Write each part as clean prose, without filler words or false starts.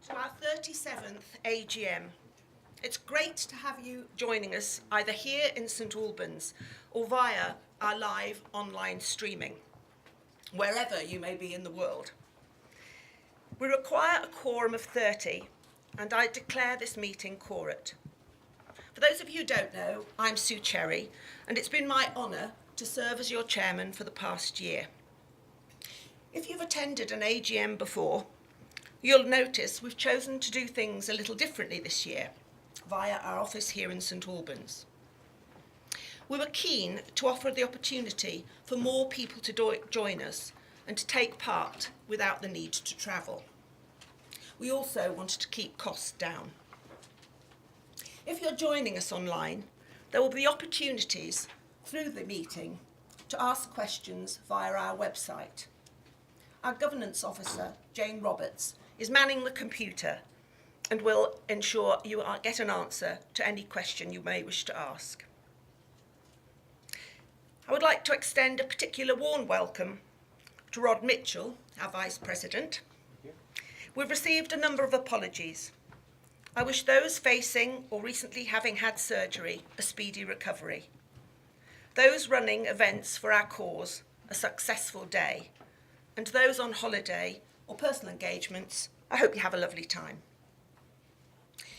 to our 37th AGM. It's great to have you joining us either here in St Albans or via our live online streaming, wherever you may be in the world. We require a quorum of 30, and I declare this meeting quorate. For those of you who don't know, I'm Sue Cherry, and it's been my honour to serve as your chairman for the past year. If you've attended an AGM before, you'll notice we've chosen to do things a little differently this year via our office here in St Albans. We were keen to offer the opportunity for more people to join us and to take part without the need to travel. We also wanted to keep costs down. If you're joining us online, there will be opportunities through the meeting to ask questions via our website. Our governance officer, Jane Roberts, is manning the computer and will ensure you get an answer to any question you may wish to ask. I would like to extend a particular warm welcome to Rod Mitchell, our Vice President. We've received a number of apologies. I wish those facing or recently having had surgery a speedy recovery. Those running events for our cause a successful day, and those on holiday or personal engagements, I hope you have a lovely time.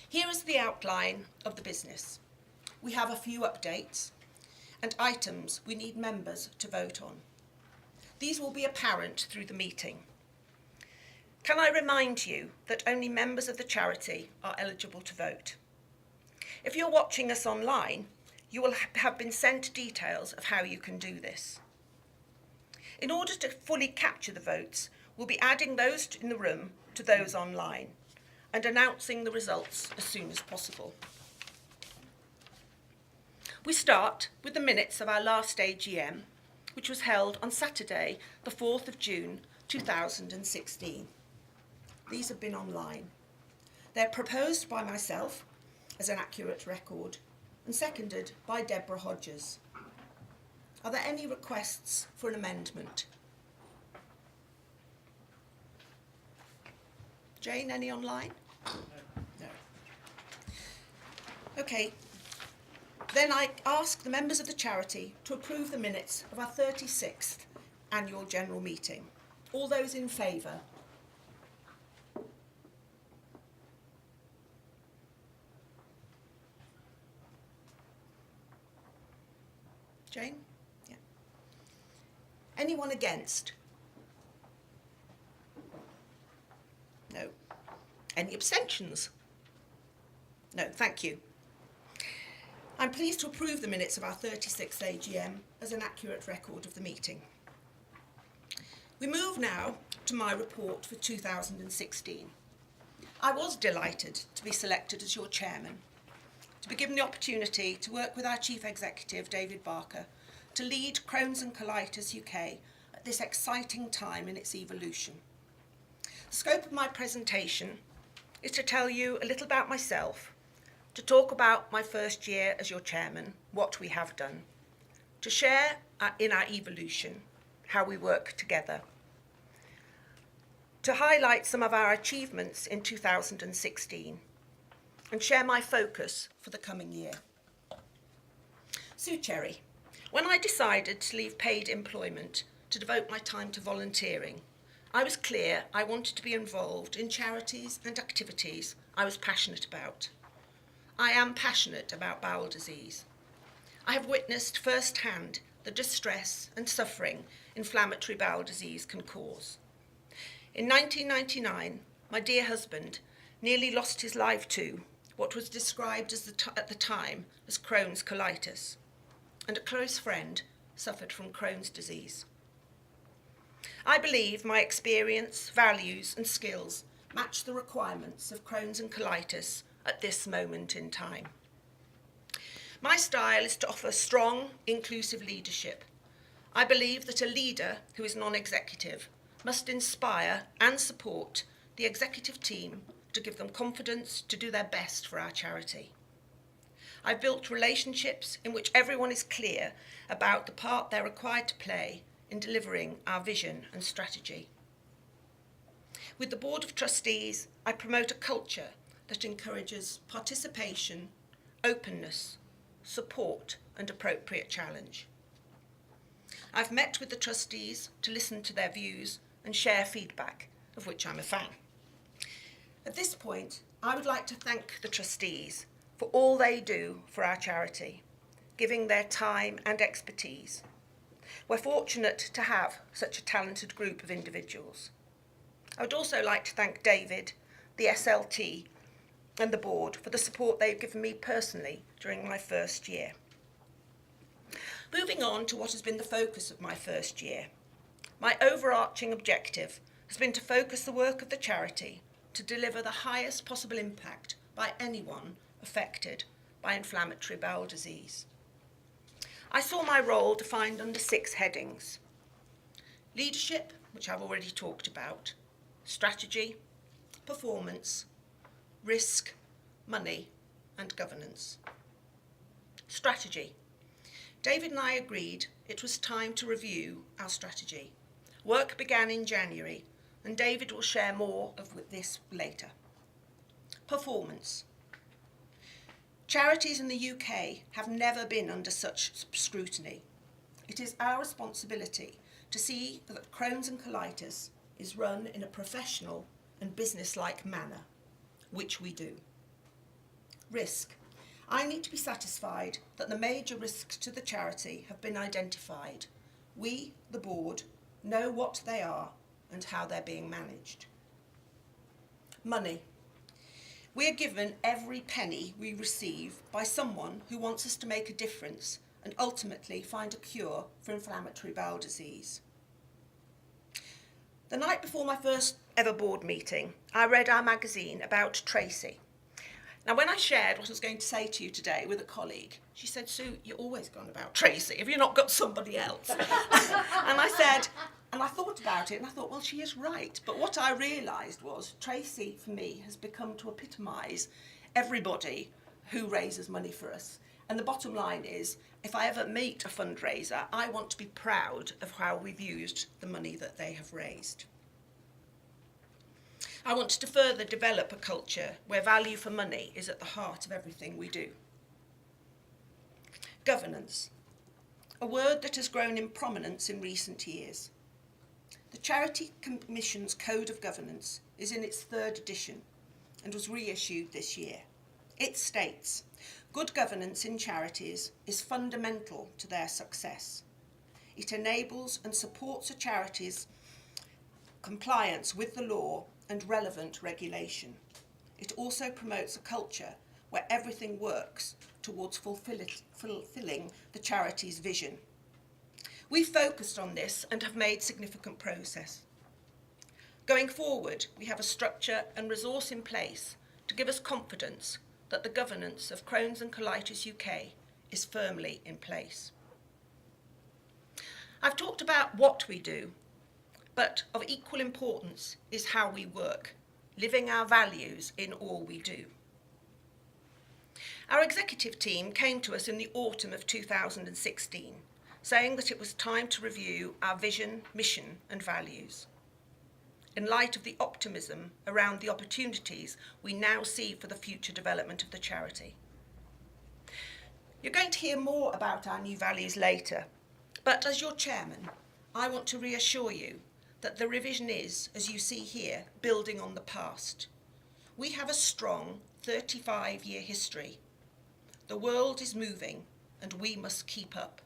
Here is the outline of the business. We have a few updates and items we need members to vote on. These will be apparent through the meeting. Can I remind you that only members of the charity are eligible to vote? If you're watching us online, you will have been sent details of how you can do this. In order to fully capture the votes, we'll be adding those in the room to those online and announcing the results as soon as possible. We start with the minutes of our last AGM, which was held on Saturday, the 4th of June, 2016. These have been online. They're proposed by myself as an accurate record and seconded by Deborah Hodges. Are there any requests for an amendment? Jane, any online? No. Okay. Then I ask the members of the charity to approve the minutes of our 36th annual general meeting. All those in favour? Jane? Yeah. Anyone against? No. Any abstentions? No, thank you. I'm pleased to approve the minutes of our 36th AGM as an accurate record of the meeting. We move now to my report for 2016. I was delighted to be selected as your chairman, to be given the opportunity to work with our Chief Executive, David Barker, to lead Crohn's and Colitis UK at this exciting time in its evolution. The scope of my presentation is to tell you a little about myself, to talk about my first year as your chairman, what we have done, to share in our evolution, how we work together, to highlight some of our achievements in 2016, and share my focus for the coming year. Sue Cherry. When I decided to leave paid employment to devote my time to volunteering, I was clear I wanted to be involved in charities and activities I was passionate about. I am passionate about bowel disease. I have witnessed firsthand the distress and suffering inflammatory bowel disease can cause. In 1999, my dear husband nearly lost his life to what was described as at the time as Crohn's colitis, and a close friend suffered from Crohn's disease. I believe my experience, values and skills match the requirements of Crohn's and colitis at this moment in time. My style is to offer strong, inclusive leadership. I believe that a leader who is non-executive must inspire and support the executive team to give them confidence to do their best for our charity. I've built relationships in which everyone is clear about the part they're required to play in delivering our vision and strategy. With the Board of Trustees, I promote a culture that encourages participation, openness, support and appropriate challenge. I've met with the trustees to listen to their views and share feedback, of which I'm a fan. At this point, I would like to thank the trustees for all they do for our charity, giving their time and expertise. We're fortunate to have such a talented group of individuals. I would also like to thank David, the SLT and the board for the support they've given me personally during my first year. Moving on to what has been the focus of my first year. My overarching objective has been to focus the work of the charity to deliver the highest possible impact by anyone affected by inflammatory bowel disease. I saw my role defined under 6 headings: leadership, which I've already talked about, strategy, performance, risk, money, and governance. Strategy. David and I agreed it was time to review our strategy. Work began in January, and David will share more of this later. Performance. Charities in the UK have never been under such scrutiny. It is our responsibility to see that Crohn's and Colitis is run in a professional and business-like manner, which we do. Risk. I need to be satisfied that the major risks to the charity have been identified. We, the board, know what they are and how they're being managed. Money. We are given every penny we receive by someone who wants us to make a difference and ultimately find a cure for inflammatory bowel disease. The night before my first ever board meeting, I read our magazine about Tracy. Now, when I shared what I was going to say to you today with a colleague, she said, "Sue, you're always going about Tracy. Have you not got somebody else?" And I said, and I thought about it, and I thought, well, she is right. But what I realised was Tracy, for me, has become to epitomise everybody who raises money for us. And the bottom line is, if I ever meet a fundraiser, I want to be proud of how we've used the money that they have raised. I want to further develop a culture where value for money is at the heart of everything we do. Governance, a word that has grown in prominence in recent years. The Charity Commission's Code of Governance is in its 3rd edition and was reissued this year. It states, good governance in charities is fundamental to their success. It enables and supports a charity's compliance with the law and relevant regulation. It also promotes a culture where everything works towards fulfilling the charity's vision. We focused on this and have made significant progress. Going forward, we have a structure and resource in place to give us confidence that the governance of Crohn's and Colitis UK is firmly in place. I've talked about what we do, but of equal importance is how we work, living our values in all we do. Our executive team came to us in the autumn of 2016, saying that it was time to review our vision, mission and values, in light of the optimism around the opportunities we now see for the future development of the charity. You're going to hear more about our new values later, but as your chairman, I want to reassure you that the revision is, as you see here, building on the past. We have a strong 35-year history. The world is moving and we must keep up.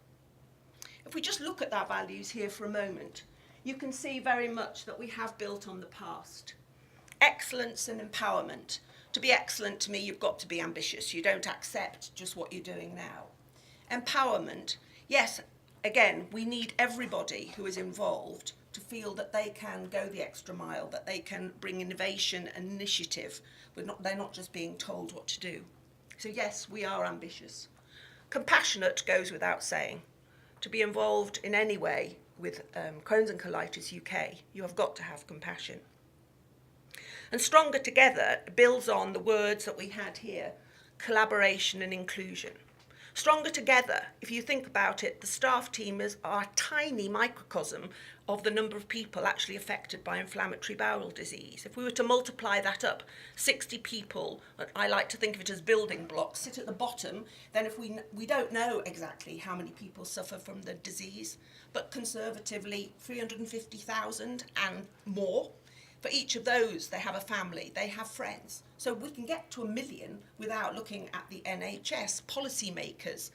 If we just look at our values here for a moment, you can see very much that we have built on the past. Excellence and empowerment. To be excellent, to me, you've got to be ambitious. You don't accept just what you're doing now. Empowerment, yes, again, we need everybody who is involved to feel that they can go the extra mile, that they can bring innovation and initiative. They're not just being told what to do. So yes, we are ambitious. Compassionate goes without saying. To be involved in any way with Crohn's and Colitis UK, you have got to have compassion. And stronger together builds on the words that we had here, collaboration and inclusion. Stronger Together, if you think about it, the staff team are a tiny microcosm of the number of people actually affected by inflammatory bowel disease. If we were to multiply that up, 60 people, I like to think of it as building blocks, sit at the bottom, then if we don't know exactly how many people suffer from the disease, but conservatively 350,000 and more. For each of those, they have a family, they have friends. So we can get to 1 million without looking at the NHS, policymakers,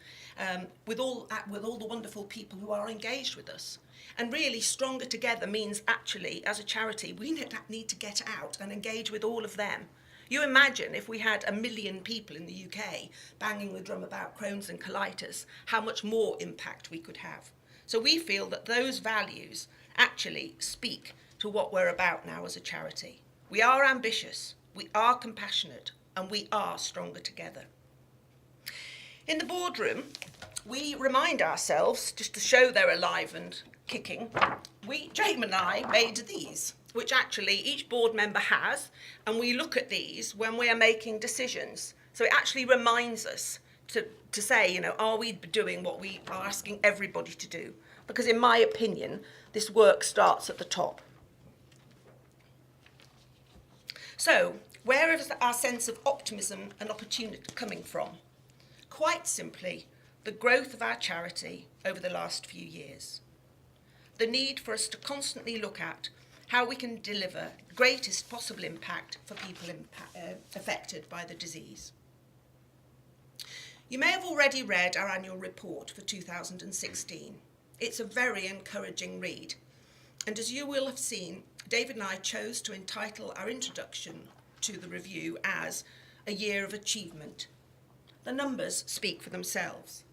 with all the wonderful people who are engaged with us. And really, Stronger Together means actually, as a charity, we need to get out and engage with all of them. You imagine if we had 1 million people in the UK banging the drum about Crohn's and colitis, how much more impact we could have. So we feel that those values actually speak to what we're about now as a charity. We are ambitious, we are compassionate, and we are stronger together. In the boardroom, we remind ourselves, just to show they're alive and kicking, James and I made these, which actually each board member has, and we look at these when we are making decisions. So it actually reminds us to say, are we doing what we are asking everybody to do? Because in my opinion, this work starts at the top. So, where is our sense of optimism and opportunity coming from? Quite simply, the growth of our charity over the last few years. The need for us to constantly look at how we can deliver the greatest possible impact for people affected by the disease. You may have already read our annual report for 2016. It's a very encouraging read. And as you will have seen, David and I chose to entitle our introduction to the review as A Year of Achievement. The numbers speak for themselves.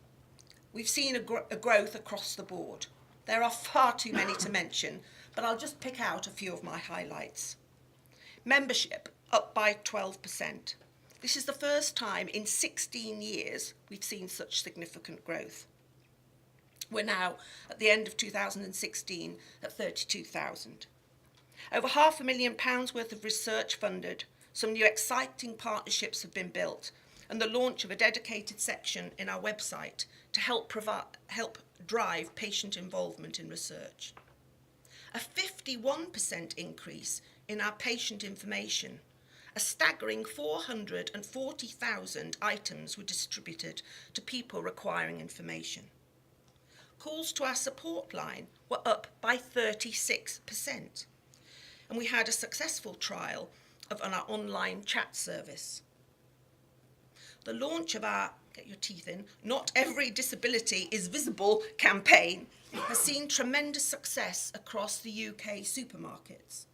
We've seen a growth across the board. There are far too many to mention, but I'll just pick out a few of my highlights. Membership up by 12%. This is the first time in 16 years we've seen such significant growth. We're now, at the end of 2016, at 32,000. Over £500,000 worth of research funded, some new exciting partnerships have been built, and the launch of a dedicated section in our website to help drive patient involvement in research. A 51% increase in our patient information. A staggering 440,000 items were distributed to people requiring information. Calls to our support line were up by 36%. And we had a successful trial on our online chat service. The launch of our, get your teeth in, Not Every Disability is Visible campaign has seen tremendous success across the UK supermarkets.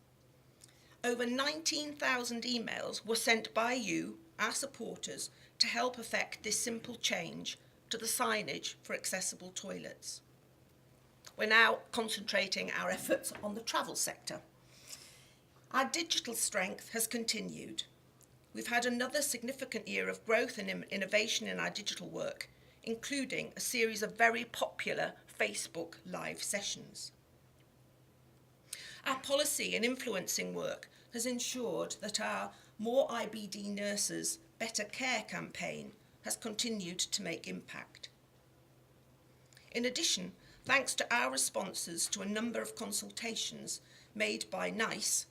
Over 19,000 emails were sent by you, our supporters, to help effect this simple change to the signage for accessible toilets. We're now concentrating our efforts on the travel sector. Our digital strength has continued. We've had another significant year of growth and innovation in our digital work, including a series of very popular Facebook live sessions. Our policy and influencing work has ensured that our More IBD Nurses, Better Care campaign has continued to make impact. In addition, thanks to our responses to a number of consultations made by NICE,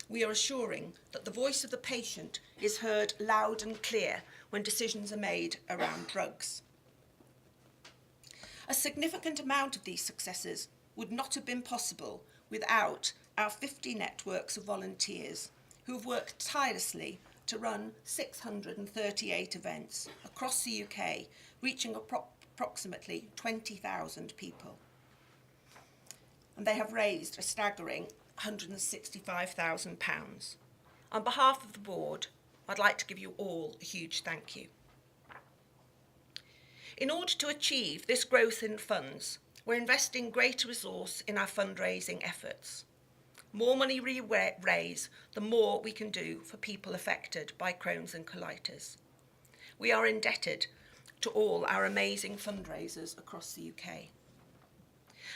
we are assuring that the voice of the patient is heard loud and clear when decisions are made around drugs. A significant amount of these successes would not have been possible without our 50 networks of volunteers who have worked tirelessly to run 638 events across the UK, reaching approximately 20,000 people. And they have raised a staggering £165,000. On behalf of the board, I'd like to give you all a huge thank you. In order to achieve this growth in funds, we're investing greater resource in our fundraising efforts. More money we raise, the more we can do for people affected by Crohn's and colitis. We are indebted to all our amazing fundraisers across the UK.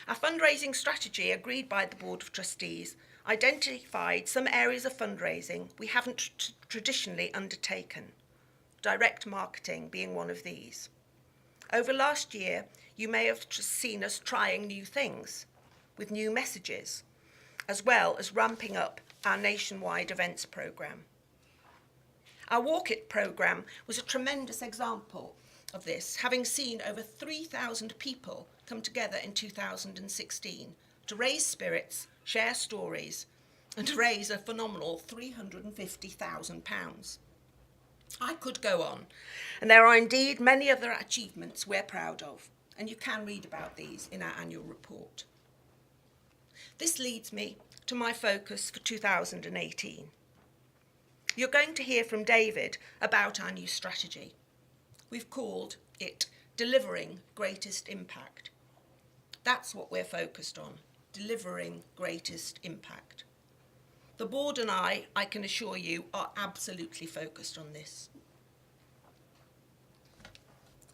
Our fundraising strategy, agreed by the Board of Trustees, identified some areas of fundraising we haven't traditionally undertaken, direct marketing being one of these. Over last year, you may have seen us trying new things with new messages, as well as ramping up our nationwide events programme. Our Walk It programme was a tremendous example of this, having seen over 3,000 people come together in 2016 to raise spirits, share stories, and to raise a phenomenal £350,000. I could go on, and there are indeed many other achievements we're proud of, and you can read about these in our annual report. This leads me to my focus for 2018. You're going to hear from David about our new strategy. We've called it Delivering Greatest Impact. That's what we're focused on, delivering greatest impact. The board and I can assure you, are absolutely focused on this.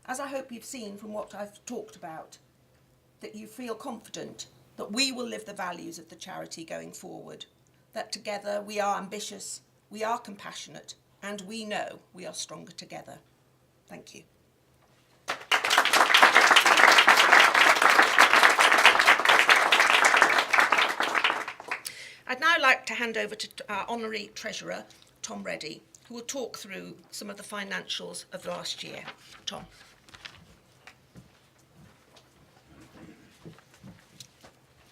As I hope you've seen from what I've talked about, that you feel confident that we will live the values of the charity going forward, that together we are ambitious, we are compassionate, and we know we are stronger together. Thank you. I'd now like to hand over to our Honorary Treasurer, Tom Reddy, who will talk through some of the financials of last year. Tom.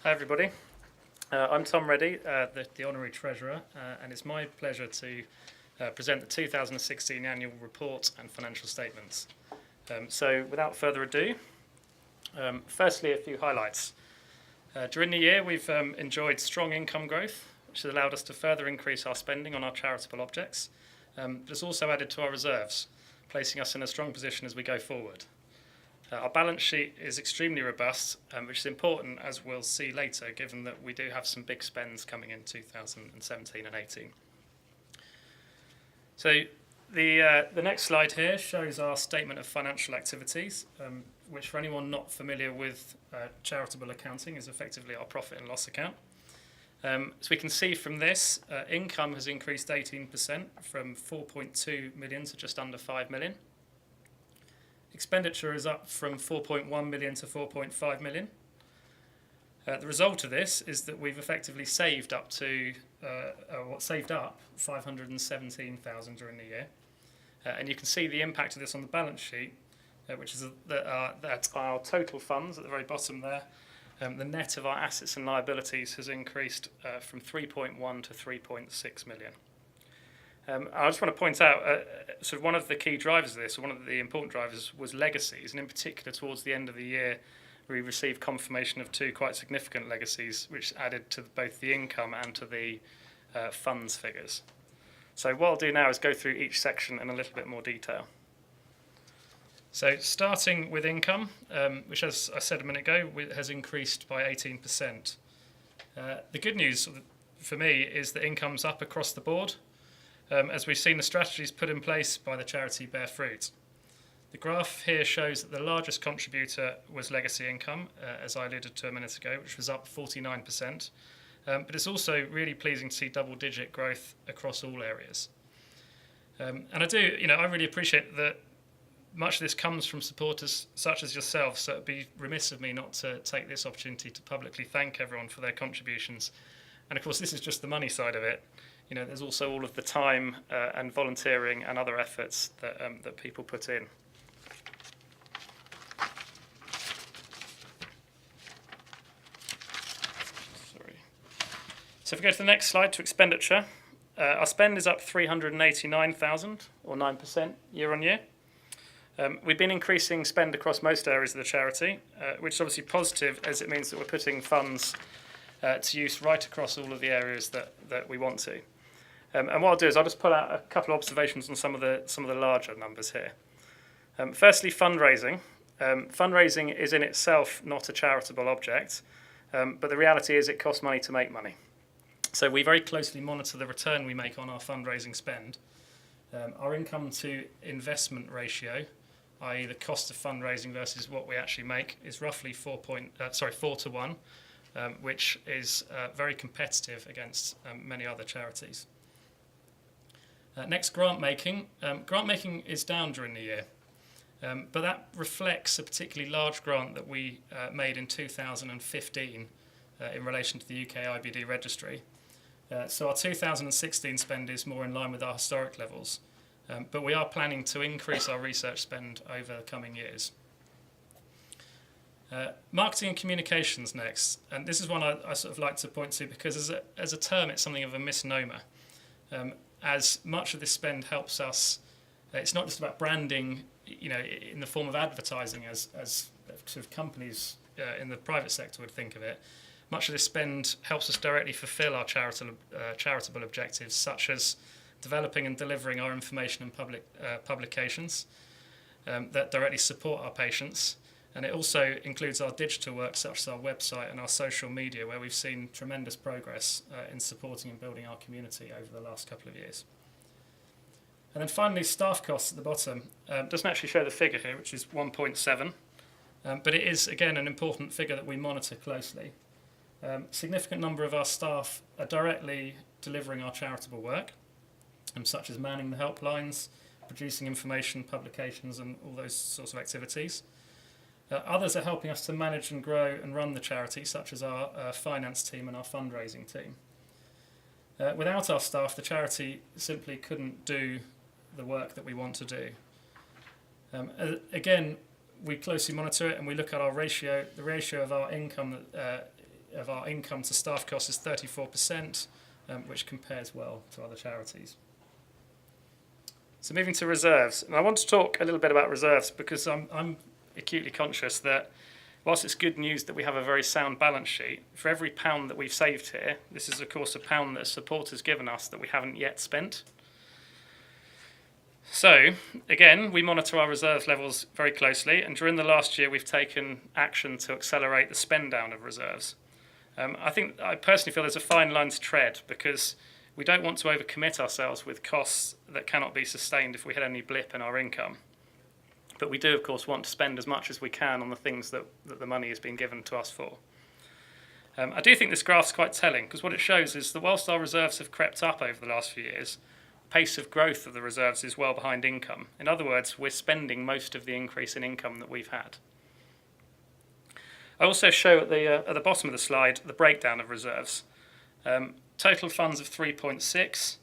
Hi everybody, I'm Tom Reddy, the Honorary Treasurer, and it's my pleasure to present the 2016 Annual Report and Financial Statements. So without further ado, firstly a few highlights. During the year we've enjoyed strong income growth, which has allowed us to further increase our spending on our charitable objects, but it's also added to our reserves, placing us in a strong position as we go forward. Our balance sheet is extremely robust, which is important, as we'll see later, given that we do have some big spends coming in 2017 and 18. So the next slide here shows our statement of financial activities, which for anyone not familiar with charitable accounting is effectively our profit and loss account. So we can see from this, income has increased 18% from 4.2 million to just under 5 million. Expenditure is up from 4.1 million to 4.5 million. The result of this is that we've effectively saved up 517,000 during the year. And you can see the impact of this on the balance sheet, which is that our total funds at the very bottom there, the net of our assets and liabilities has increased from 3.1 to 3.6 million. I just want to point out, sort of one of the key drivers of this, or one of the important drivers, was legacies, and in particular towards the end of the year, we received confirmation of two quite significant legacies, which added to both the income and to the funds figures. So what I'll do now is go through each section in a little bit more detail. So starting with income, which, as I said a minute ago, has increased by 18%. The good news for me is that income's up across the board, as we've seen the strategies put in place by the charity bear fruit. The graph here shows that the largest contributor was legacy income, as I alluded to a minute ago, which was up 49%. But it's also really pleasing to see double-digit growth across all areas. And I really appreciate that much of this comes from supporters such as yourself, so it'd be remiss of me not to take this opportunity to publicly thank everyone for their contributions. And of course, this is just the money side of it. You know, there's also all of the time and volunteering and other efforts that people put in. Sorry. So if we go to the next slide, to expenditure, our spend is up 389,000, or 9% year on year. We've been increasing spend across most areas of the charity, which is obviously positive, as it means that we're putting funds to use right across all of the areas that we want to. And what I'll do is I'll just pull out a couple of observations on some of the larger numbers here. Firstly, fundraising. Fundraising is in itself not a charitable object, but the reality is it costs money to make money. So we very closely monitor the return we make on our fundraising spend. Our income to investment ratio, i.e. the cost of fundraising versus what we actually make, is roughly 4 to 1, which is very competitive against many other charities. Next, grant making. Grant making is down during the year. But that reflects a particularly large grant that we made in 2015 in relation to the UK IBD registry. So our 2016 spend is more in line with our historic levels, but we are planning to increase our research spend over the coming years. Marketing and communications next, and this is one I sort of like to point to because as a term it's something of a misnomer. As much of this spend helps us, it's not just about branding, in the form of advertising as sort of companies in the private sector would think of it. Much of this spend helps us directly fulfil our charitable objectives, such as developing and delivering our information and publications that directly support our patients. And it also includes our digital work, such as our website and our social media, where we've seen tremendous progress in supporting and building our community over the last couple of years. And then finally, staff costs at the bottom. Doesn't actually show the figure here, which is 1.7, but it is, again, an important figure that we monitor closely. Significant number of our staff are directly delivering our charitable work, such as manning the helplines, producing information, publications, and all those sorts of activities. Others are helping us to manage and grow and run the charity, such as our finance team and our fundraising team. Without our staff, the charity simply couldn't do the work that we want to do. Again, we closely monitor it and we look at our ratio. The ratio of our income to staff costs is 34%, which compares well to other charities. So moving to reserves, and I want to talk a little bit about reserves because I'm acutely conscious that whilst it's good news that we have a very sound balance sheet, for every £1 that we've saved here, this is of course £1 that a support has given us that we haven't yet spent. So again, we monitor our reserves levels very closely, and during the last year we've taken action to accelerate the spend down of reserves. I personally feel there's a fine line to tread because we don't want to overcommit ourselves with costs that cannot be sustained if we had any blip in our income. But we do, of course, want to spend as much as we can on the things that the money has been given to us for. I do think this graph's quite telling because what it shows is that whilst our reserves have crept up over the last few years, the pace of growth of the reserves is well behind income. In other words, we're spending most of the increase in income that we've had. I also show at the bottom of the slide the breakdown of reserves. Total funds of 3.6.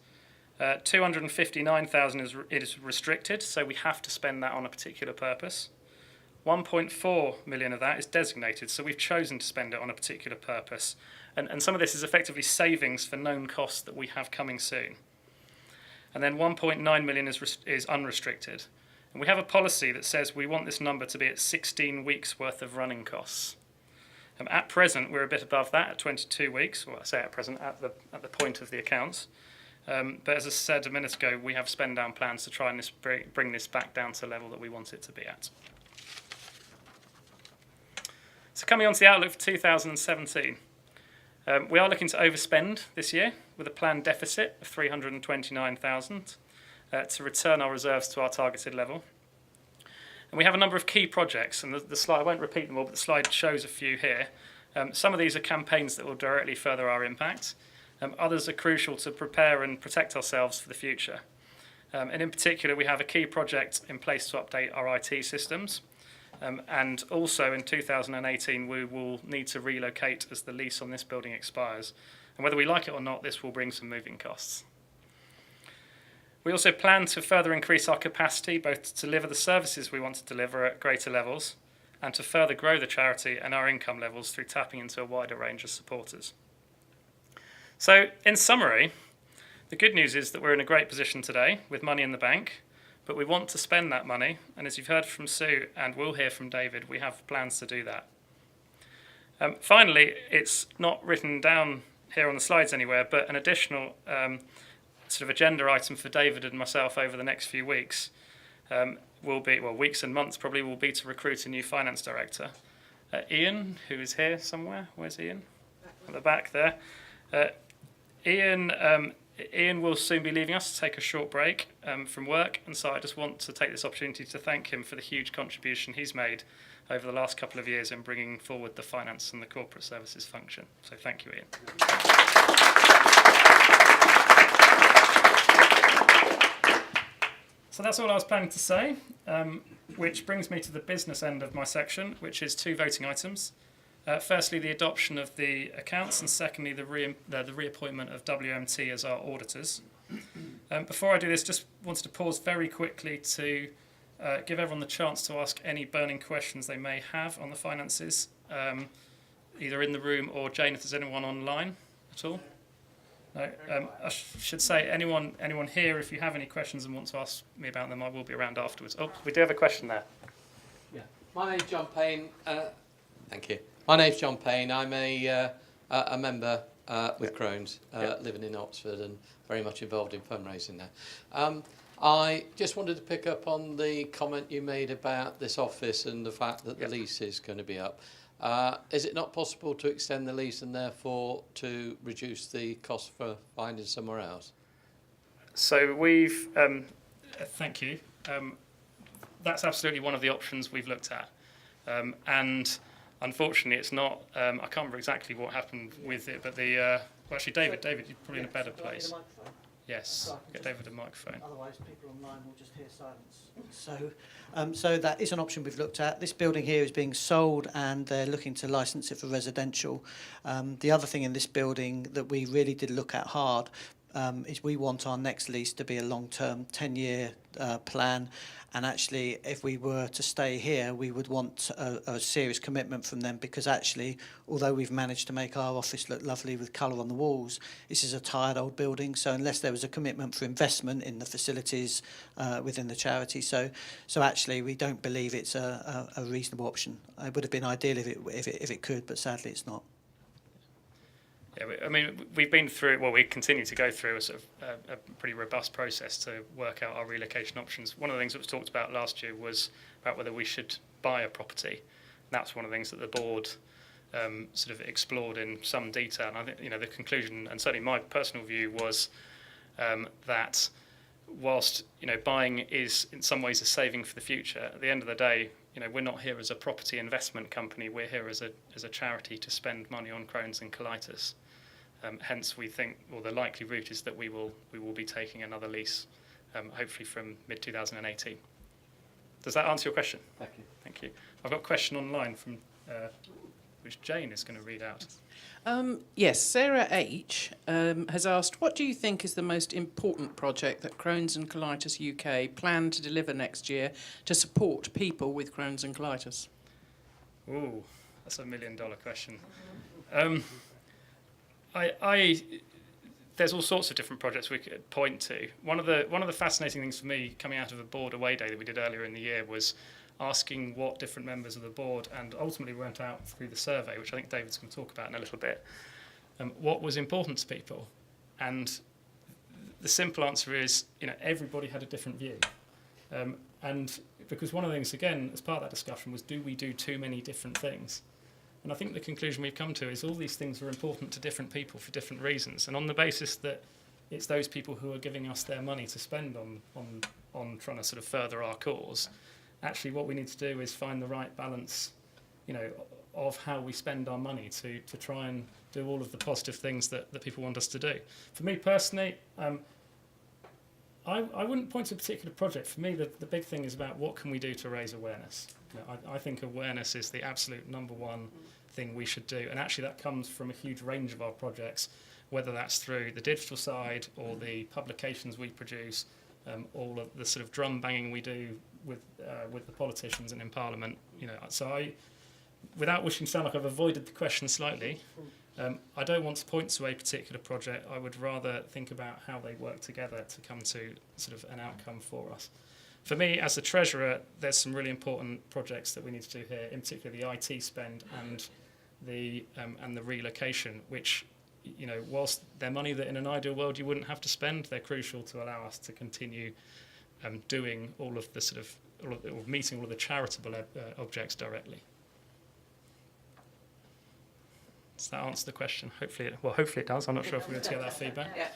259,000 is restricted, so we have to spend that on a particular purpose. 1.4 million of that is designated, so we've chosen to spend it on a particular purpose. And some of this is effectively savings for known costs that we have coming soon. And then 1.9 million is unrestricted. And we have a policy that says we want this number to be at 16 weeks worth of running costs. At present, we're a bit above that at 22 weeks, well, I say at present, at the point of the accounts. But as I said a minute ago, we have spend down plans to try and bring this back down to the level that we want it to be at. So coming on to the outlook for 2017. We are looking to overspend this year with a planned deficit of 329,000 to return our reserves to our targeted level. And we have a number of key projects, and the slide, I won't repeat them all, but the slide shows a few here. Some of these are campaigns that will directly further our impact. Others are crucial to prepare and protect ourselves for the future. And in particular, we have a key project in place to update our IT systems. And also in 2018, we will need to relocate as the lease on this building expires. And whether we like it or not, this will bring some moving costs. We also plan to further increase our capacity, both to deliver the services we want to deliver at greater levels and to further grow the charity and our income levels through tapping into a wider range of supporters. So, in summary, the good news is that we're in a great position today with money in the bank, but we want to spend that money, and as you've heard from Sue and we'll hear from David, we have plans to do that. Finally, it's not written down here on the slides anywhere, but an additional sort of agenda item for David and myself over the next few weeks will be, well, weeks and months probably, will be to recruit a new finance director. Ian, who is here somewhere, where's Ian? At the back there. Ian will soon be leaving us to take a short break from work, and so I just want to take this opportunity to thank him for the huge contribution he's made over the last couple of years in bringing forward the finance and the corporate services function. So thank you, Ian. So that's all I was planning to say, which brings me to the business end of my section, which is 2 voting items. Firstly, the adoption of the accounts, and secondly, the reappointment of WMT as our auditors. Before I do this, just wanted to pause very quickly to give everyone the chance to ask any burning questions they may have on the finances, either in the room or Jane, if there's anyone online at all. No, I should say anyone here, if you have any questions and want to ask me about them, I will be around afterwards. Oh, we do have a question there. Yeah, my name's John Payne. Thank you. My name's John Payne. I'm a member with Crohn's, living in Oxford and very much involved in fundraising there. I just wanted to pick up on the comment you made about this office and the fact that the lease is going to be up. Is it not possible to extend the lease and therefore to reduce the cost for finding somewhere else? So we've, thank you. That's absolutely one of the options we've looked at. And unfortunately, it's not, I can't remember exactly what happened with it, but well, actually, David, you're probably in a better place. Yes, get David a microphone. Otherwise, people online will just hear silence. So that is an option we've looked at. This building here is being sold, and they're looking to license it for residential. The other thing in this building that we really did look at hard is we want our next lease to be a long-term 10-year plan, and actually if we were to stay here we would want a serious commitment from them, because actually although we've managed to make our office look lovely with colour on the walls, this is a tired old building, so unless there was a commitment for investment in the facilities within the charity, so actually we don't believe it's a reasonable option. It would have been ideal if it could, but sadly it's not. Yeah, I mean, we've been through, well, we continue to go through a sort of a pretty robust process to work out our relocation options. One of the things that was talked about last year was about whether we should buy a property. And that's one of the things that the board sort of explored in some detail. And I think, the conclusion, and certainly my personal view, was that whilst, buying is in some ways a saving for the future, at the end of the day, we're not here as a property investment company. We're here as a charity to spend money on Crohn's and colitis. Hence, we think, well, the likely route is that we will be taking another lease, hopefully from mid-2018. Does that answer your question? Thank you. Thank you. I've got a question online from which Jane is going to read out. Yes, Sarah H. Has asked, what do you think is the most important project that Crohn's and Colitis UK plan to deliver next year to support people with Crohn's and colitis? Ooh, that's $1 million question. There's all sorts of different projects we could point to. One of the fascinating things for me coming out of a board away day that we did earlier in the year was asking what different members of the board, and ultimately went out through the survey, which I think David's going to talk about in a little bit, what was important to people. And the simple answer is, everybody had a different view. And because one of the things, again, as part of that discussion was, do we do too many different things? And I think the conclusion we've come to is all these things are important to different people for different reasons. And on the basis that it's those people who are giving us their money to spend on trying to sort of further our cause, actually what we need to do is find the right balance, of how we spend our money to try and do all of the positive things that people want us to do. For me personally, I wouldn't point to a particular project. For me, the big thing is about what can we do to raise awareness. I think awareness is the absolute number one thing we should do, and actually that comes from a huge range of our projects, whether that's through the digital side or the publications we produce, all of the sort of drum banging we do with the politicians and in Parliament. So without wishing to sound like I've avoided the question slightly, I don't want to point to a particular project. I would rather think about how they work together to come to sort of an outcome for us. For me, as the treasurer, there's some really important projects that we need to do here, in particular the IT spend and the relocation, which, whilst they're money that in an ideal world you wouldn't have to spend, they're crucial to allow us to continue doing all of the sort of, or meeting all of the charitable objects directly. Does that answer the question? Hopefully it does. I'm not sure if we're going to get that feedback.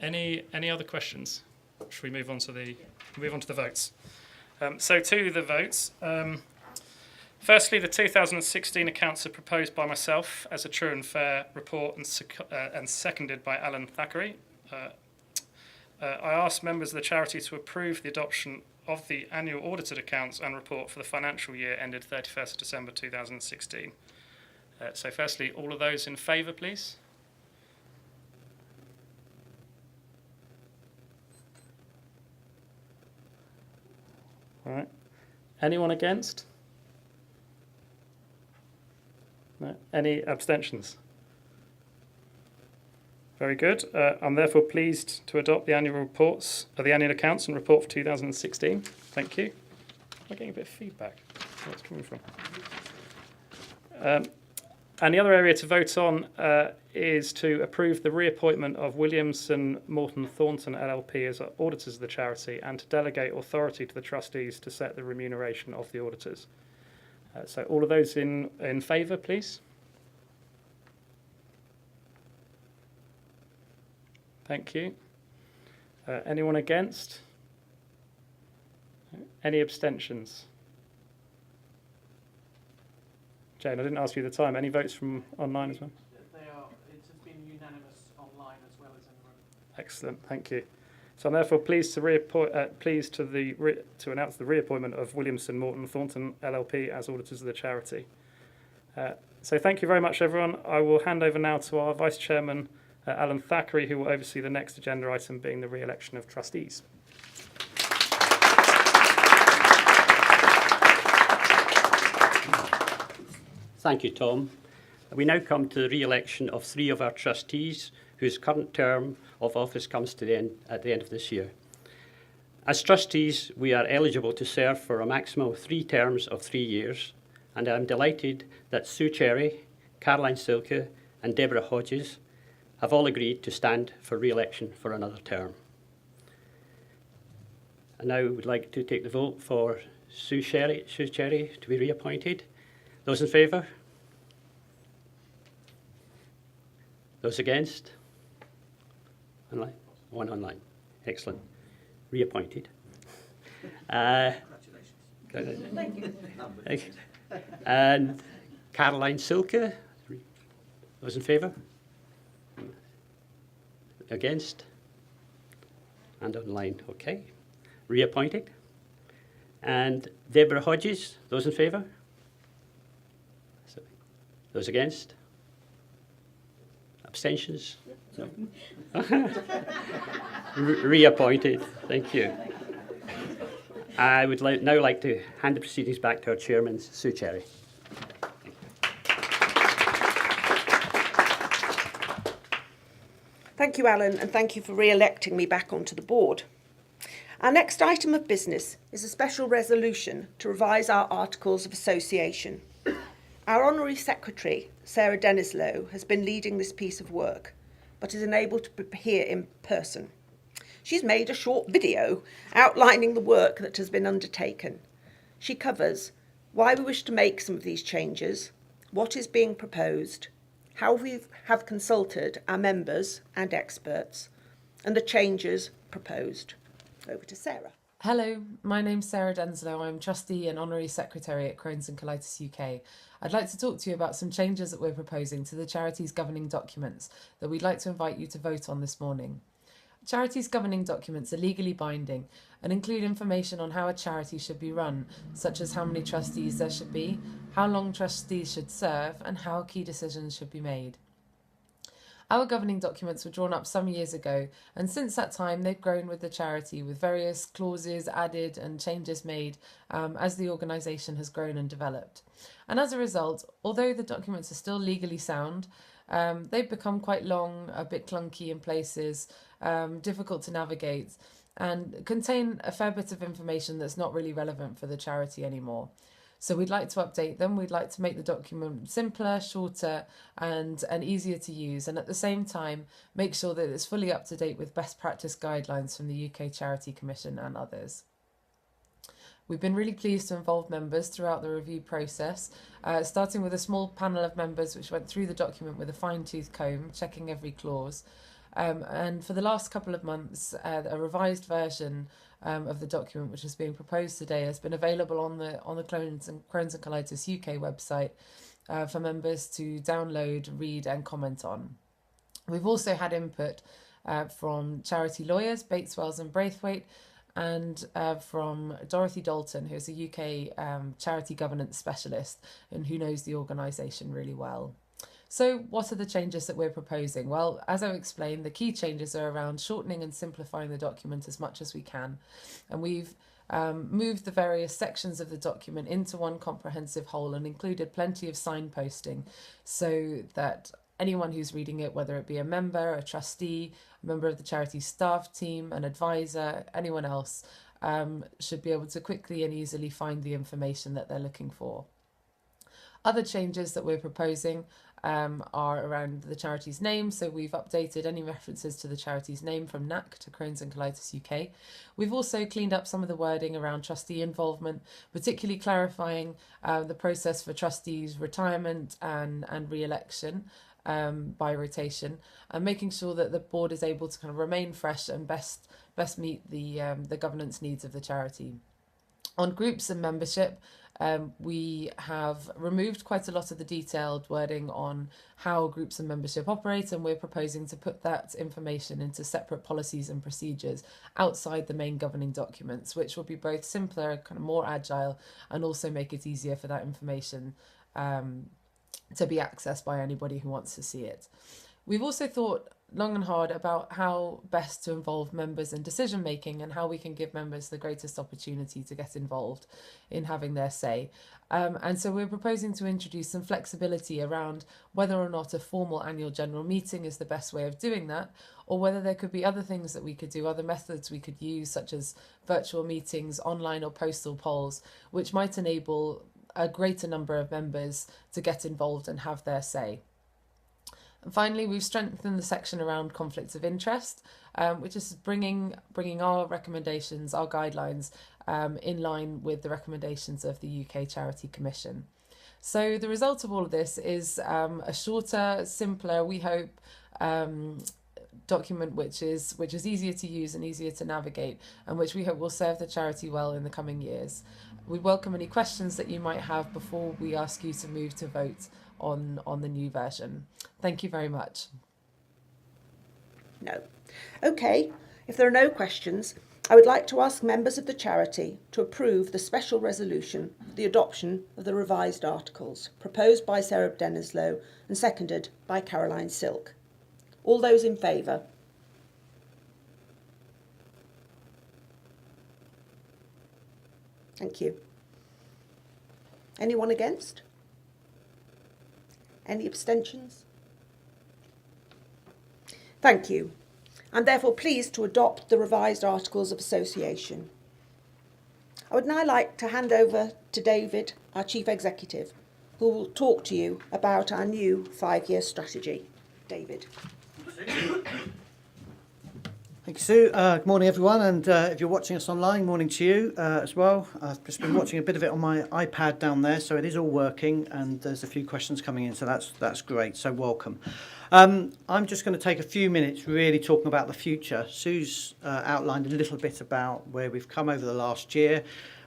Any other questions? Should we move on to the votes? So to the votes. Firstly, the 2016 accounts are proposed by myself as a true and fair report and seconded by Alan Thackeray. I ask members of the charity to approve the adoption of the annual audited accounts and report for the financial year ended 31st December 2016. So firstly, all of those in favour, please. All right. Anyone against? No. Any abstentions? Very good. I'm therefore pleased to adopt the annual reports, the annual accounts and report for 2016. Thank you. I'm getting a bit of feedback. Where it's coming from. And the other area to vote on is to approve the reappointment of Williamson Morton Thornton LLP as auditors of the charity and to delegate authority to the trustees to set the remuneration of the auditors. So all of those in favour, please. Thank you. Anyone against? Any abstentions? Jane, I didn't ask you the time. Any votes from online as well? It has been unanimous online as well as in the room. Excellent, thank you. So I'm therefore pleased to announce the reappointment of Williamson Morton Thornton LLP as auditors of the charity. So thank you very much, everyone. I will hand over now to our Vice Chairman, Alan Thackeray, who will oversee the next agenda item being the re-election of trustees. Thank you, Tom. We now come to the re-election of 3 of our trustees whose current term of office comes to the end at the end of this year. As trustees, we are eligible to serve for a maximum of 3 terms of 3 years, and I'm delighted that Sue Cherry, Caroline Silke and Deborah Hodges have all agreed to stand for re-election for another term. And now would like to take the vote for Sue Cherry to be reappointed. Those in favour? Those against? Online? One online. Excellent. Reappointed. Congratulations. Thank you. And Caroline Silke? Those in favour? Against? And online. Okay. Reappointed. And Deborah Hodges? Those in favour? Those against? Abstentions? No. Reappointed. Thank you. I would now like to hand the proceedings back to our chairman, Sue Cherry. Thank you, Alan, and thank you for re-electing me back onto the board. Our next item of business is a special resolution to revise our Articles of Association. Our Honorary Secretary, Sarah Denislow, has been leading this piece of work, but is unable to be here in person. She's made a short video outlining the work that has been undertaken. She covers why we wish to make some of these changes, what is being proposed, how we have consulted our members and experts, and the changes proposed. Over to Sarah. Hello, my name's Sarah Denslow. I'm Trustee and Honorary Secretary at Crohn's and Colitis UK. I'd like to talk to you about some changes that we're proposing to the charity's governing documents that we'd like to invite you to vote on this morning. Charities' governing documents are legally binding and include information on how a charity should be run, such as how many trustees there should be, how long trustees should serve, and how key decisions should be made. Our governing documents were drawn up some years ago, and since that time they've grown with the charity, with various clauses added and changes made as the organisation has grown and developed. And as a result, although the documents are still legally sound, they've become quite long, a bit clunky in places, difficult to navigate, and contain a fair bit of information that's not really relevant for the charity anymore. So we'd like to update them. We'd like to make the document simpler, shorter, and easier to use, and at the same time make sure that it's fully up to date with best practice guidelines from the UK Charity Commission and others. We've been really pleased to involve members throughout the review process, starting with a small panel of members which went through the document with a fine-tooth comb, checking every clause. And for the last couple of months, a revised version of the document, which is being proposed today, has been available on the Crohn's and Colitis UK website for members to download, read and comment on. We've also had input from charity lawyers, Bates, Wells and Braithwaite, and from Dorothy Dalton, who's a UK charity governance specialist and who knows the organisation really well. So what are the changes that we're proposing? Well, as I've explained, the key changes are around shortening and simplifying the document as much as we can. And we've moved the various sections of the document into one comprehensive whole and included plenty of signposting so that anyone who's reading it, whether it be a member, a trustee, a member of the charity staff team, an advisor, anyone else, should be able to quickly and easily find the information that they're looking for. Other changes that we're proposing are around the charity's name. So we've updated any references to the charity's name from NAC to Crohn's and Colitis UK. We've also cleaned up some of the wording around trustee involvement, particularly clarifying the process for trustees' retirement and re-election by rotation, and making sure that the board is able to kind of remain fresh and best meet the governance needs of the charity. On groups and membership, we have removed quite a lot of the detailed wording on how groups and membership operate, and we're proposing to put that information into separate policies and procedures outside the main governing documents, which will be both simpler, kind of more agile, and also make it easier for that information to be accessed by anybody who wants to see it. We've also thought long and hard about how best to involve members in decision making and how we can give members the greatest opportunity to get involved in having their say. And so we're proposing to introduce some flexibility around whether or not a formal annual general meeting is the best way of doing that, or whether there could be other things that we could do, other methods we could use, such as virtual meetings, online or postal polls, which might enable a greater number of members to get involved and have their say. And finally, we've strengthened the section around conflicts of interest, which is bringing our recommendations, our guidelines, in line with the recommendations of the UK Charity Commission. So the result of all of this is a shorter, simpler, we hope, document which is easier to use and easier to navigate, and which we hope will serve the charity well in the coming years. We welcome any questions that you might have before we ask you to move to vote on the new version. Thank you very much. No. Okay, if there are no questions, I would like to ask members of the charity to approve the special resolution, the adoption of the revised articles, proposed by Sarah Dennislow and seconded by Caroline Silk. All those in favour? Thank you. Anyone against? Any abstentions? Thank you. I'm therefore pleased to adopt the revised Articles of Association. I would now like to hand over to David, our Chief Executive, who will talk to you about our new 5-year strategy. David. Thank you, Sue. Good morning, everyone, and if you're watching us online, morning to you as well. I've just been watching a bit of it on my iPad down there, so it is all working, and there's a few questions coming in, so that's great, so welcome. I'm just going to take a few minutes really talking about the future. Sue's outlined a little bit about where we've come over the last year,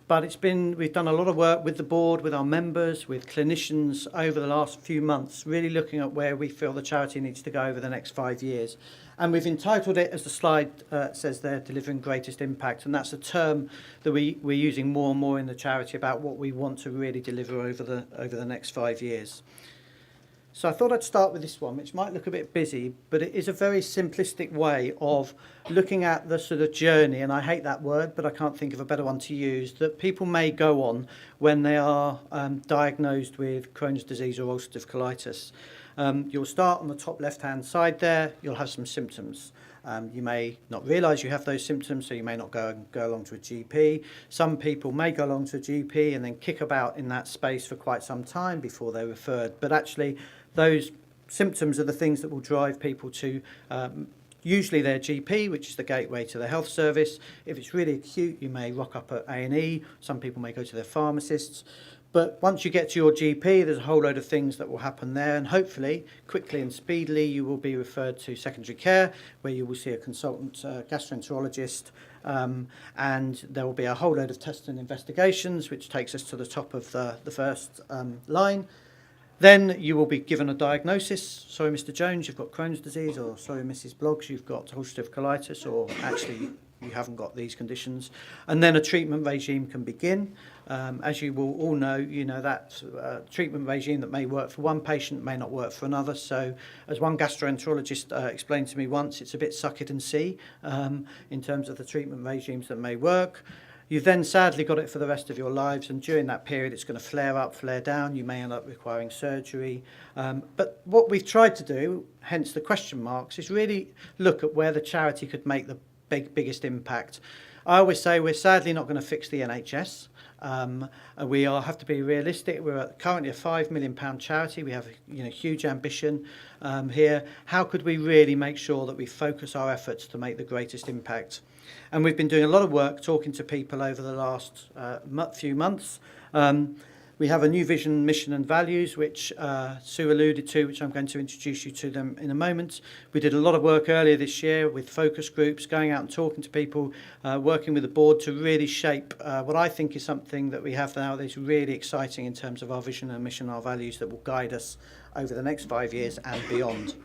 but we've done a lot of work with the board, with our members, with clinicians over the last few months, really looking at where we feel the charity needs to go over the next 5 years. And we've entitled it, as the slide says there, Delivering Greatest Impact. And that's a term that we're using more and more in the charity about what we want to really deliver over the next 5 years. So I thought I'd start with this one, which might look a bit busy, but it is a very simplistic way of looking at the sort of journey, and I hate that word, but I can't think of a better one to use, that people may go on when they are diagnosed with Crohn's disease or ulcerative colitis. You'll start on the top left-hand side there. You'll have some symptoms. You may not realise you have those symptoms, so you may not go along to a GP. Some people may go along to a GP and then kick about in that space for quite some time before they're referred. But actually, those symptoms are the things that will drive people to usually their GP, which is the gateway to the health service. If it's really acute, you may rock up at A&E. Some people may go to their pharmacists. But once you get to your GP, there's a whole load of things that will happen there, and hopefully, quickly and speedily, you will be referred to secondary care, where you will see a consultant gastroenterologist, and there will be a whole load of tests and investigations, which takes us to the top of the first line. Then you will be given a diagnosis. Sorry, Mr. Jones, you've got Crohn's disease, or sorry, Mrs. Bloggs, you've got ulcerative colitis, or actually you haven't got these conditions. And then a treatment regime can begin. As you will all know, that treatment regime that may work for one patient may not work for another. So as one gastroenterologist explained to me once, it's a bit suck it and see in terms of the treatment regimes that may work. You've then sadly got it for the rest of your lives, and during that period it's going to flare up, flare down. You may end up requiring surgery. But what we've tried to do, hence the question marks, is really look at where the charity could make the biggest impact. I always say we're sadly not going to fix the NHS. We have to be realistic. We're currently a £5 million charity. We have huge ambition here. How could we really make sure that we focus our efforts to make the greatest impact? And we've been doing a lot of work talking to people over the last few months. We have a new vision, mission and values, which Sue alluded to, which I'm going to introduce you to them in a moment. We did a lot of work earlier this year with focus groups, going out and talking to people, working with the board to really shape what I think is something that we have now that is really exciting in terms of our vision and mission, our values that will guide us over the next 5 years and beyond.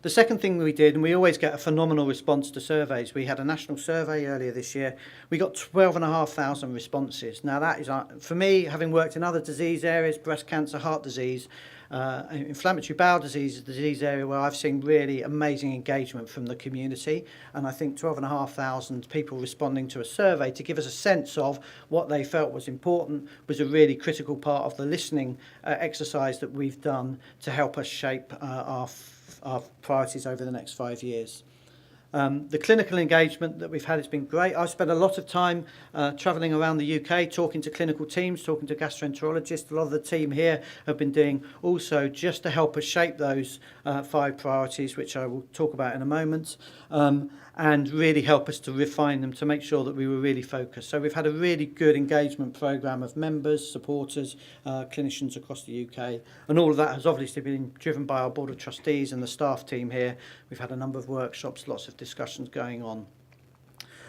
The second thing we did, and we always get a phenomenal response to surveys, we had a national survey earlier this year. We got 12,500 responses. Now that is, for me, having worked in other disease areas, breast cancer, heart disease, inflammatory bowel disease is the disease area where I've seen really amazing engagement from the community. And I think 12,500 people responding to a survey to give us a sense of what they felt was important was a really critical part of the listening exercise that we've done to help us shape our priorities over the next 5 years. The clinical engagement that we've had has been great. I've spent a lot of time travelling around the UK, talking to clinical teams, talking to gastroenterologists. A lot of the team here have been doing also just to help us shape those 5 priorities, which I will talk about in a moment, and really help us to refine them to make sure that we were really focused. So we've had a really good engagement programme of members, supporters, clinicians across the UK, and all of that has obviously been driven by our Board of Trustees and the staff team here. We've had a number of workshops, lots of discussions going on.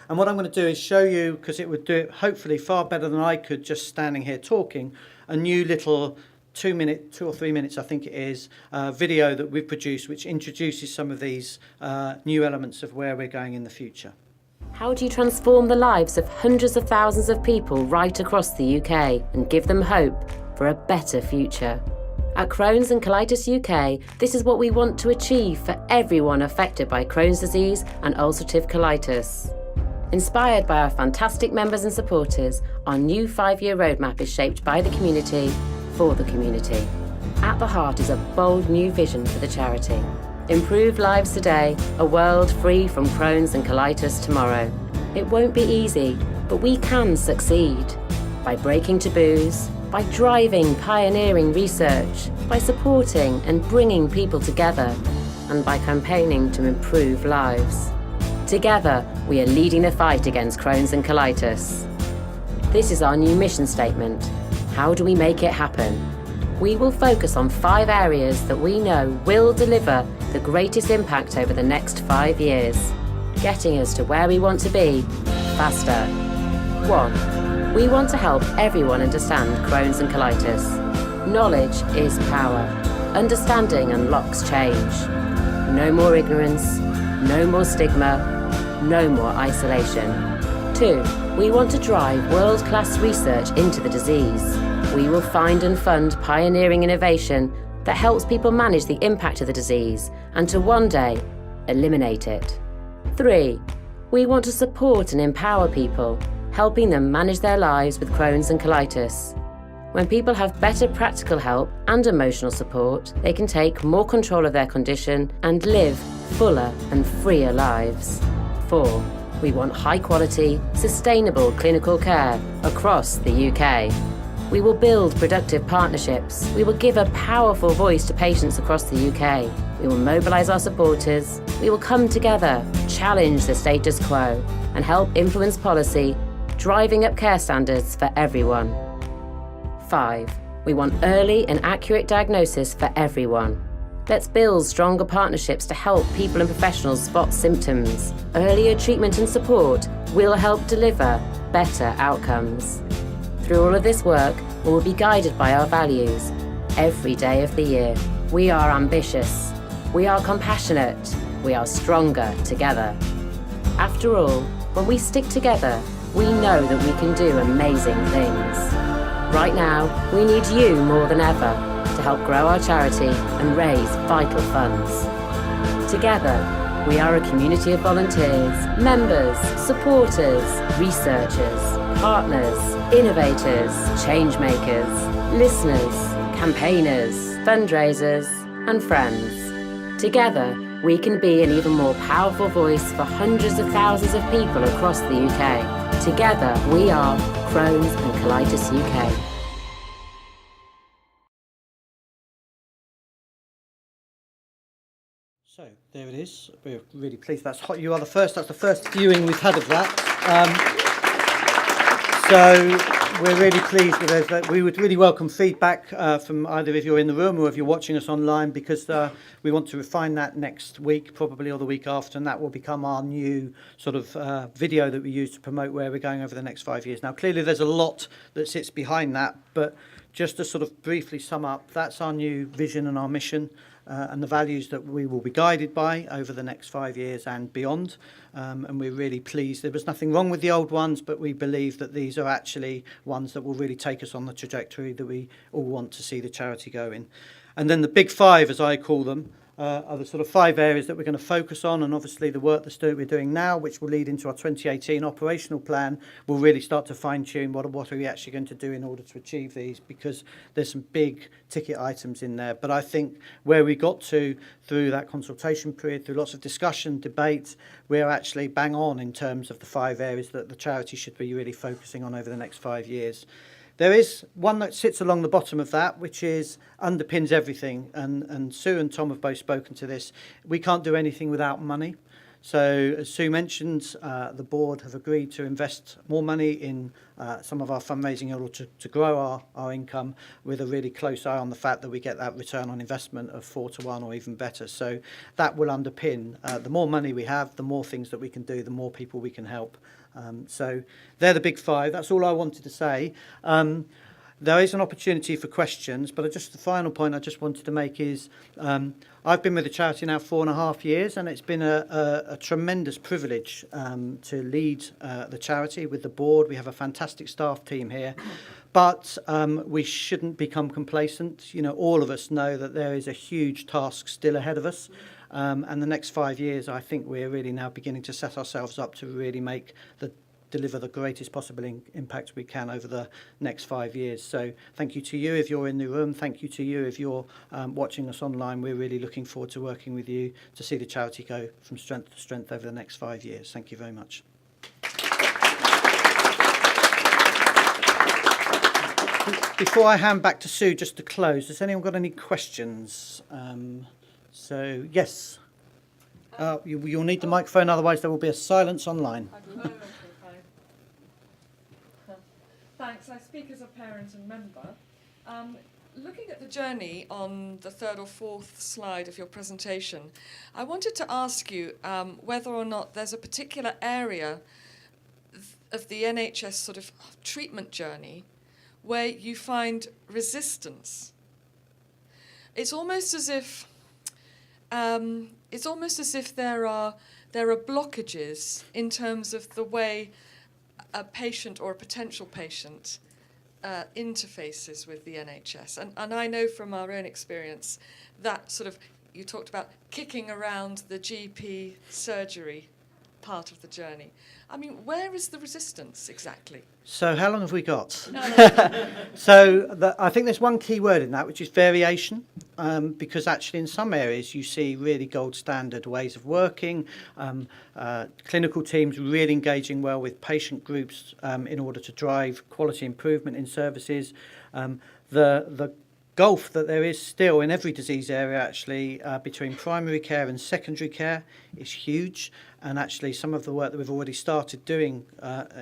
And what I'm going to do is show you, because it would do it hopefully far better than I could just standing here talking, a new little 2 or 3 minutes, I think it is, video that we've produced, which introduces some of these new elements of where we're going in the future. How do you transform the lives of hundreds of thousands of people right across the UK and give them hope for a better future? At Crohn's and Colitis UK, this is what we want to achieve for everyone affected by Crohn's disease and ulcerative colitis. Inspired by our fantastic members and supporters, our new 5-year roadmap is shaped by the community, for the community. At the heart is a bold new vision for the charity. Improve lives today, a world free from Crohn's and colitis tomorrow. It won't be easy, but we can succeed. By breaking taboos, by driving pioneering research, by supporting and bringing people together, and by campaigning to improve lives. Together, we are leading the fight against Crohn's and colitis. This is our new mission statement. How do we make it happen? We will focus on 5 areas that we know will deliver the greatest impact over the next 5 years, getting us to where we want to be faster. 1. We want to help everyone understand Crohn's and colitis. Knowledge is power. Understanding unlocks change. No more ignorance, no more stigma, no more isolation. 2. We want to drive world-class research into the disease. We will find and fund pioneering innovation that helps people manage the impact of the disease and to one day eliminate it. 3. We want to support and empower people, helping them manage their lives with Crohn's and colitis. When people have better practical help and emotional support, they can take more control of their condition and live fuller and freer lives. 4. We want high-quality, sustainable clinical care across the UK. We will build productive partnerships. We will give a powerful voice to patients across the UK. We will mobilise our supporters. We will come together, challenge the status quo, and help influence policy, driving up care standards for everyone. 5. We want early and accurate diagnosis for everyone. Let's build stronger partnerships to help people and professionals spot symptoms. Earlier treatment and support will help deliver better outcomes. Through all of this work, we will be guided by our values, every day of the year. We are ambitious. We are compassionate. We are stronger together. After all, when we stick together, we know that we can do amazing things. Right now, we need you more than ever to help grow our charity and raise vital funds. Together, we are a community of volunteers, members, supporters, researchers, partners, innovators, change makers, listeners, campaigners, fundraisers, and friends. Together, we can be an even more powerful voice for hundreds of thousands of people across the UK. Together, we are Crohn's and Colitis UK. So there it is. We're really pleased. That's hot. You are the first. That's the first viewing we've had of that. So we're really pleased with those. We would really welcome feedback from either if you're in the room or if you're watching us online, because we want to refine that next week, probably, or the week after, and that will become our new sort of video that we use to promote where we're going over the next 5 years. Now, clearly, there's a lot that sits behind that, but just to sort of briefly sum up, that's our new vision and our mission. And the values that we will be guided by over the next 5 years and beyond. And we're really pleased. There was nothing wrong with the old ones, but we believe that these are actually ones that will really take us on the trajectory that we all want to see the charity go in. And then the big five, as I call them, are the sort of 5 areas that we're going to focus on, and obviously the work that we're doing now, which will lead into our 2018 operational plan, will really start to fine-tune what are we actually going to do in order to achieve these, because there's some big ticket items in there. But I think where we got to through that consultation period, through lots of discussion, debate, we're actually bang on in terms of the 5 areas that the charity should be really focusing on over the next 5 years. There is one that sits along the bottom of that, which underpins everything, and Sue and Tom have both spoken to this. We can't do anything without money. So, as Sue mentioned, the board have agreed to invest more money in some of our fundraising in order to grow our income, with a really close eye on the fact that we get that return on investment of 4 to 1 or even better. So that will underpin the more money we have, the more things that we can do, the more people we can help. So they're the big 5. That's all I wanted to say. There is an opportunity for questions, but just the final point I just wanted to make is I've been with the charity now 4.5 years, and it's been a tremendous privilege to lead the charity with the board. We have a fantastic staff team here, but we shouldn't become complacent. You know, all of us know that there is a huge task still ahead of us. And the next 5 years, I think we're really now beginning to set ourselves up to really deliver the greatest possible impact we can over the next 5 years. So thank you to you if you're in the room. Thank you to you if you're watching us online. We're really looking forward to working with you to see the charity go from strength to strength over the next 5 years. Thank you very much. Before I hand back to Sue, just to close, has anyone got any questions? So, yes. You'll need the microphone, otherwise there will be a silence online. Thanks. I speak as a parent and member. Looking at the journey on the 3rd or 4th slide of your presentation, I wanted to ask you whether or not there's a particular area of the NHS sort of treatment journey where you find resistance. It's almost as if there are blockages in terms of the way a patient or a potential patient interfaces with the NHS. And I know from our own experience that sort of, you talked about kicking around the GP surgery part of the journey. I mean, where is the resistance exactly? So how long have we got? No. So I think there's one key word in that, which is variation, because actually in some areas you see really gold standard ways of working, clinical teams really engaging well with patient groups in order to drive quality improvement in services. The gulf that there is still in every disease area actually between primary care and secondary care is huge, and actually some of the work that we've already started doing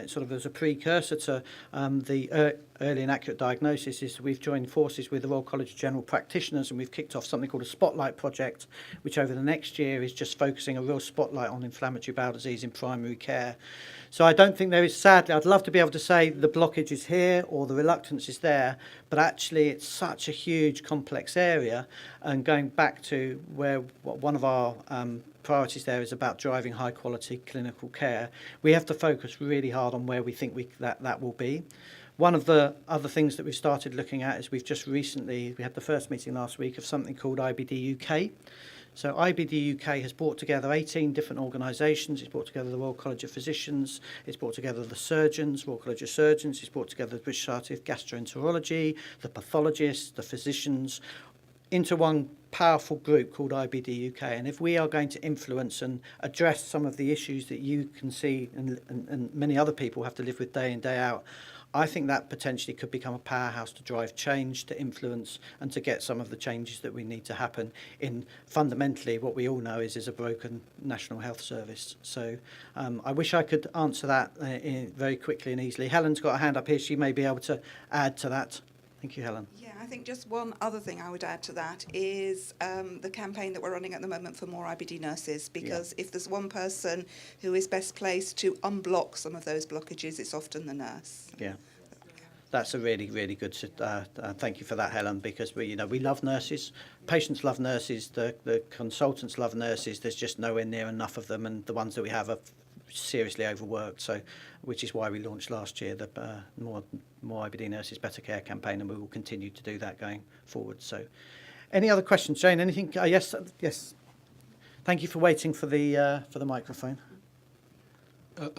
sort of as a precursor to the early and accurate diagnosis is we've joined forces with the Royal College of General Practitioners, and we've kicked off something called a Spotlight project, which over the next year is just focusing a real spotlight on inflammatory bowel disease in primary care. So I don't think there is, sadly, I'd love to be able to say the blockage is here or the reluctance is there, but actually it's such a huge complex area, and going back to where one of our priorities there is about driving high quality clinical care, we have to focus really hard on where we think that will be. One of the other things that we've started looking at is we had the first meeting last week of something called IBD UK. So IBD UK has brought together 18 different organisations. It's brought together the Royal College of Physicians, it's brought together the surgeons, Royal College of Surgeons, it's brought together the British Society of Gastroenterology, the pathologists, the physicians, into one powerful group called IBD UK. And if we are going to influence and address some of the issues that you can see and many other people have to live with day in, day out, I think that potentially could become a powerhouse to drive change, to influence, and to get some of the changes that we need to happen in fundamentally what we all know is a broken National Health Service. So I wish I could answer that very quickly and easily. Helen's got a hand up here. She may be able to add to that. Thank you, Helen. Yeah, I think just one other thing I would add to that is the campaign that we're running at the moment for more IBD nurses, because if there's one person who is best placed to unblock some of those blockages, it's often the nurse. Yeah. That's a really, really good. Thank you for that, Helen. Because we love nurses. Patients love nurses. The consultants love nurses. There's just nowhere near enough of them, and the ones that we have are seriously overworked. So, which is why we launched last year the more IBD nurses, better care campaign, and we will continue to do that going forward. So, any other questions, Jane? Anything? Yes. Thank you for waiting for the microphone.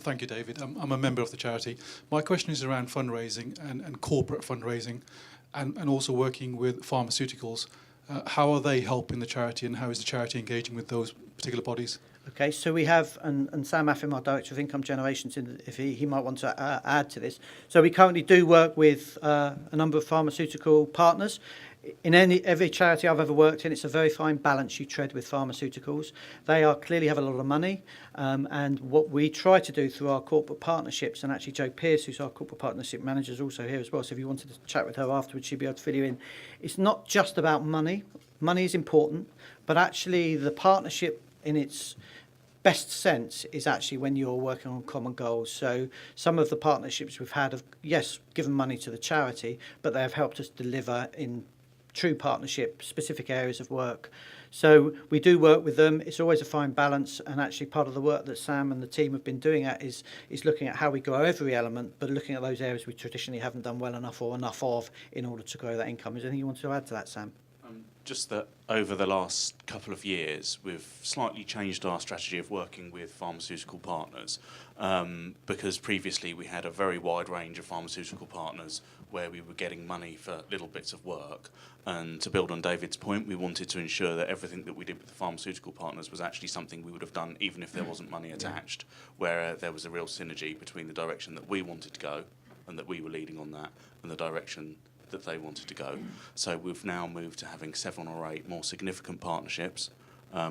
Thank you, David. I'm a member of the charity. My question is around fundraising and corporate fundraising and also working with pharmaceuticals. How are they helping the charity, and how is the charity engaging with those particular bodies? Okay, so we have, and Sam Affim, our Director of Income Generations, if he might want to add to this. So we currently do work with a number of pharmaceutical partners. In every charity I've ever worked in, it's a very fine balance you tread with pharmaceuticals. They clearly have a lot of money, and what we try to do through our corporate partnerships, and actually Jo Pearce, who's our corporate partnership manager, is also here as well, so if you wanted to chat with her afterwards, she'd be able to fill you in. It's not just about money. Money is important, but actually the partnership in its best sense is actually when you're working on common goals. So some of the partnerships we've had have, yes, given money to the charity, but they have helped us deliver in true partnership, specific areas of work. So we do work with them. It's always a fine balance, and actually part of the work that Sam and the team have been doing is looking at how we grow every element, but looking at those areas we traditionally haven't done well enough or enough of in order to grow that income. Is there anything you want to add to that, Sam? Just that over the last couple of years, we've slightly changed our strategy of working with pharmaceutical partners, because previously we had a very wide range of pharmaceutical partners where we were getting money for little bits of work. And to build on David's point, we wanted to ensure that everything that we did with the pharmaceutical partners was actually something we would have done even if there wasn't money attached, where there was a real synergy between the direction that we wanted to go and that we were leading on that, and the direction that they wanted to go. So we've now moved to having 7 or 8 more significant partnerships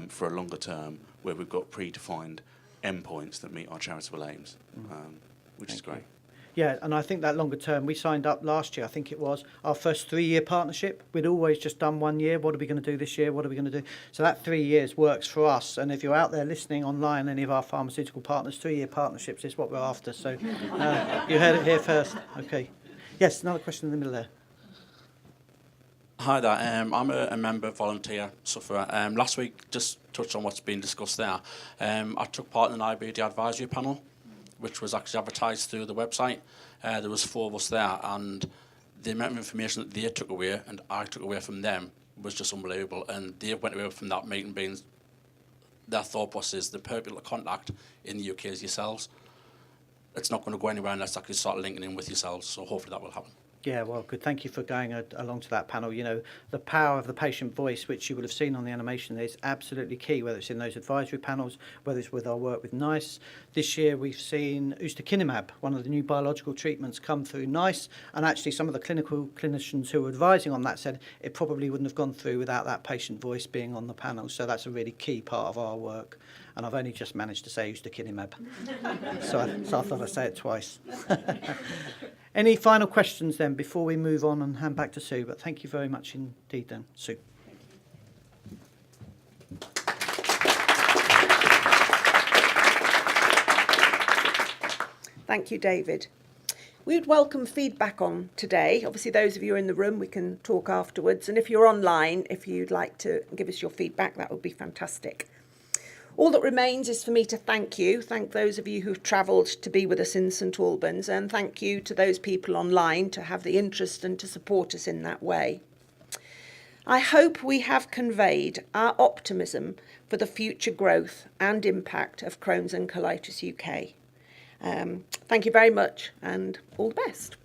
for a longer term, where we've got predefined endpoints that meet our charitable aims, which is great. Yeah, and I think that longer term, we signed up last year, I think it was, our first 3-year partnership. We'd always just done 1 year. What are we going to do this year? What are we going to do? So that 3 years works for us. And if you're out there listening online, any of our pharmaceutical partners, 3-year partnerships is what we're after. So you heard it here first. Okay. Yes, another question in the middle there. Hi there, I'm a member, volunteer, sufferer. Last week, just touched on what's been discussed there. I took part in an IBD advisory panel, which was actually advertised through the website. There was 4 of us there, and the amount of information that they took away and I took away from them was just unbelievable. And they went away from that meeting being, their thought process, the perfect contact in the UK is yourselves. It's not going to go anywhere unless I can start linking in with yourselves, so hopefully that will happen. Yeah, well, good. Thank you for going along to that panel. You know, the power of the patient voice, which you will have seen on the animation, is absolutely key, whether it's in those advisory panels, whether it's with our work with NICE. This year we've seen ustekinumab, one of the new biological treatments, come through NICE, and actually some of the clinicians who were advising on that said it probably wouldn't have gone through without that patient voice being on the panel. So that's a really key part of our work. And I've only just managed to say ustekinumab. so I thought I'd say it twice. Any final questions then before we move on and hand back to Sue? But thank you very much indeed then, Sue. Thank you, David. We would welcome feedback on today. Obviously, those of you in the room, we can talk afterwards. And if you're online, if you'd like to give us your feedback, that would be fantastic. All that remains is for me to thank those of you who've travelled to be with us in St Albans, and thank you to those people online to have the interest and to support us in that way. I hope we have conveyed our optimism for the future growth and impact of Crohn's and Colitis UK. Thank you very much and all the best.